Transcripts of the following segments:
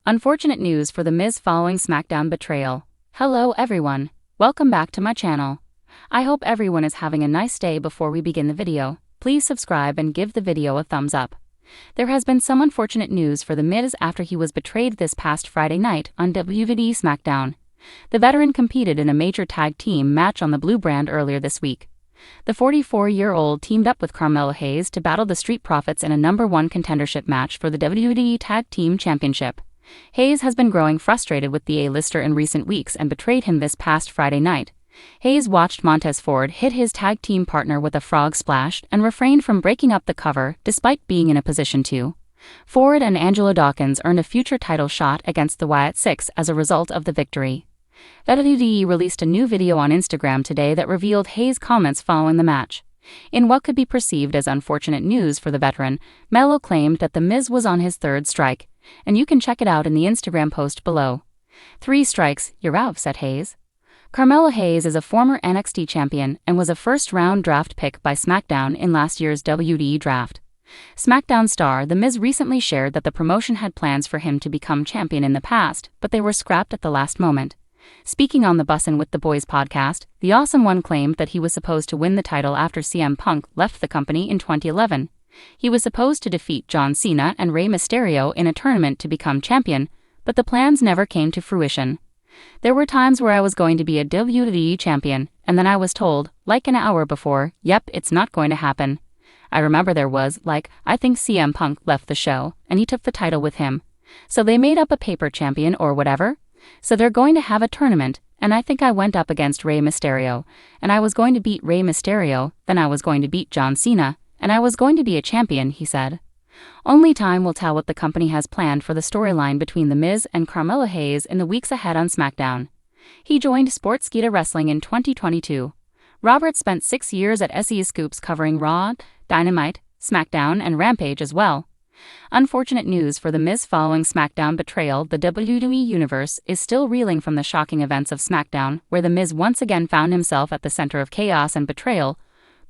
Unfortunate news for The Miz following SmackDown betrayal. Hello everyone, welcome back to my channel. I hope everyone is having a nice day. Before we begin the video, please subscribe and give the video a thumbs up. There has been some unfortunate news for The Miz after he was betrayed this past Friday night on WWE SmackDown. The veteran competed in a major tag team match on the Blue brand earlier this week. The 44-year-old teamed up with Carmelo Hayes to battle the Street Profits in a #1 contendership match for the WWE Tag Team Championship. Hayes has been growing frustrated with the A-lister in recent weeks and betrayed him this past Friday night. Hayes watched Montez Ford hit his tag team partner with a frog splash and refrained from breaking up the cover despite being in a position to. Ford and Angelo Dawkins earned a future title shot against the Wyatt Six as a result of the victory. WWE released a new video on Instagram today that revealed Hayes' comments following the match. In what could be perceived as unfortunate news for the veteran, Melo claimed that The Miz was on his third strike, and you can check it out in the Instagram post below. 3 strikes, you're out, said Hayes. Carmelo Hayes is a former NXT champion and was a first-round draft pick by SmackDown in last year's WWE draft. SmackDown star The Miz recently shared that the promotion had plans for him to become champion in the past, but they were scrapped at the last moment. Speaking on the Bussin' with the Boys podcast, the Awesome One claimed that he was supposed to win the title after CM Punk left the company in 2011. He was supposed to defeat John Cena and Rey Mysterio in a tournament to become champion, but the plans never came to fruition. There were times where I was going to be a WWE champion, and then I was told, like an hour before, yep, it's not going to happen. I remember there was, I think CM Punk left the show, and he took the title with him. So they made up a paper champion or whatever. So they're going to have a tournament, and I think I went up against Rey Mysterio, and I was going to beat Rey Mysterio, then I was going to beat John Cena, and I was going to be a champion, he said. Only time will tell what the company has planned for the storyline between The Miz and Carmelo Hayes in the weeks ahead on SmackDown. He joined Sportskeeda Wrestling in 2022. Robert spent 6 years at SE Scoops covering Raw, Dynamite, SmackDown, and Rampage as well. Unfortunate news for The Miz following SmackDown betrayal. The WWE Universe is still reeling from the shocking events of SmackDown, where The Miz once again found himself at the center of chaos and betrayal.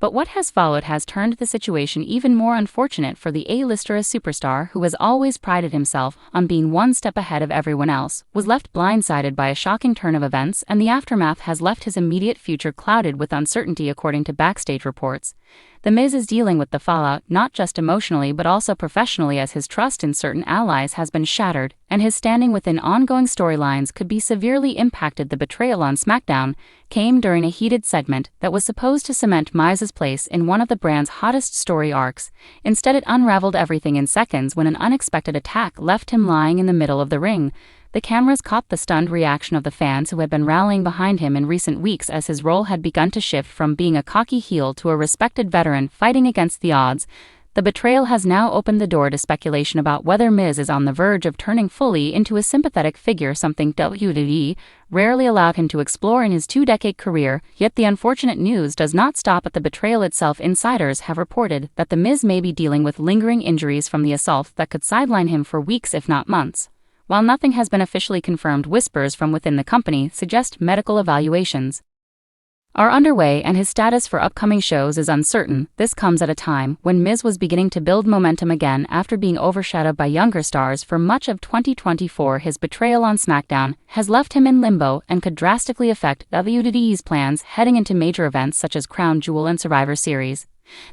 But what has followed has turned the situation even more unfortunate for the A-lister. A superstar who has always prided himself on being one step ahead of everyone else was left blindsided by a shocking turn of events, and the aftermath has left his immediate future clouded with uncertainty, according to backstage reports. The Miz is dealing with the fallout not just emotionally but also professionally, as his trust in certain allies has been shattered, and his standing within ongoing storylines could be severely impacted. The betrayal on SmackDown came during a heated segment that was supposed to cement Miz's place in one of the brand's hottest story arcs. Instead, it unraveled everything in seconds when an unexpected attack left him lying in the middle of the ring. The cameras caught the stunned reaction of the fans who had been rallying behind him in recent weeks as his role had begun to shift from being a cocky heel to a respected veteran fighting against the odds. The betrayal has now opened the door to speculation about whether Miz is on the verge of turning fully into a sympathetic figure, something WWE rarely allowed him to explore in his 2-decade career. Yet the unfortunate news does not stop at the betrayal itself. Insiders have reported that The Miz may be dealing with lingering injuries from the assault that could sideline him for weeks if not months. While nothing has been officially confirmed, whispers from within the company suggest medical evaluations are underway and his status for upcoming shows is uncertain. This comes at a time when Miz was beginning to build momentum again after being overshadowed by younger stars for much of 2024. His betrayal on SmackDown has left him in limbo and could drastically affect WWE's plans heading into major events such as Crown Jewel and Survivor Series.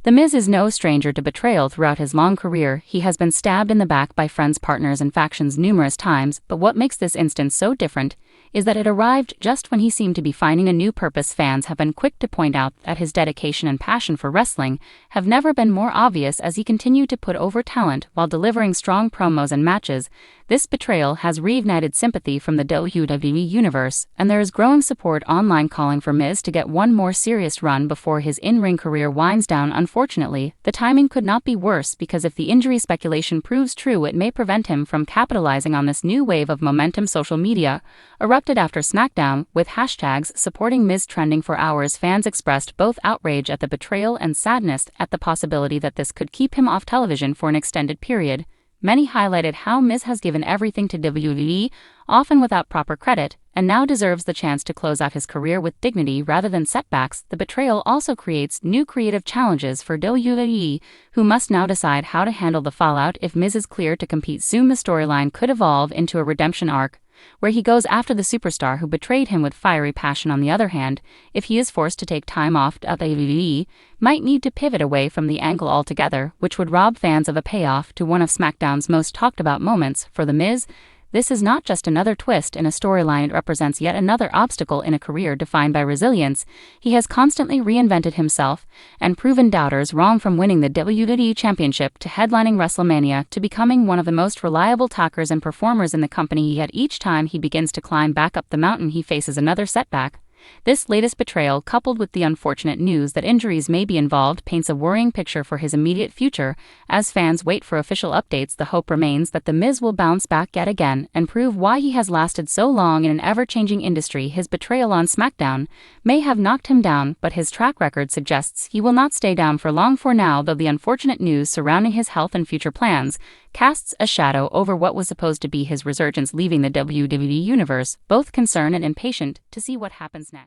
The Miz is no stranger to betrayal. Throughout his long career, he has been stabbed in the back by friends, partners, and factions numerous times, but what makes this instance so different is that it arrived just when he seemed to be finding a new purpose. Fans have been quick to point out that his dedication and passion for wrestling have never been more obvious as he continued to put over talent while delivering strong promos and matches. This betrayal has reignited sympathy from the WWE Universe, and there is growing support online calling for Miz to get one more serious run before his in-ring career winds down. Unfortunately, the timing could not be worse, because if the injury speculation proves true, it may prevent him from capitalizing on this new wave of momentum. Social media erupted after SmackDown, with hashtags supporting Miz trending for hours. Fans expressed both outrage at the betrayal and sadness at the possibility that this could keep him off television for an extended period. many highlighted how Miz has given everything to WWE, often without proper credit, and now deserves the chance to close out his career with dignity rather than setbacks. The betrayal also creates new creative challenges for WWE, who must now decide how to handle the fallout. If Miz is cleared to compete soon, the storyline could evolve into a redemption arc, where he goes after the superstar who betrayed him with fiery passion. On the other hand, if he is forced to take time off, WWE might need to pivot away from the angle altogether, which would rob fans of a payoff to one of SmackDown's most talked about moments. For The Miz, this is not just another twist in a storyline, it represents yet another obstacle in a career defined by resilience. He has constantly reinvented himself and proven doubters wrong, from winning the WWE Championship to headlining WrestleMania to becoming one of the most reliable talkers and performers in the company. Yet each time he begins to climb back up the mountain, he faces another setback. This latest betrayal, coupled with the unfortunate news that injuries may be involved, paints a worrying picture for his immediate future. As fans wait for official updates, the hope remains that The Miz will bounce back yet again and prove why he has lasted so long in an ever-changing industry. His betrayal on SmackDown may have knocked him down, but his track record suggests he will not stay down for long. For now, though, the unfortunate news surrounding his health and future plans casts a shadow over what was supposed to be his resurgence leaving the WWE universe, both concerned and impatient to see what happens next.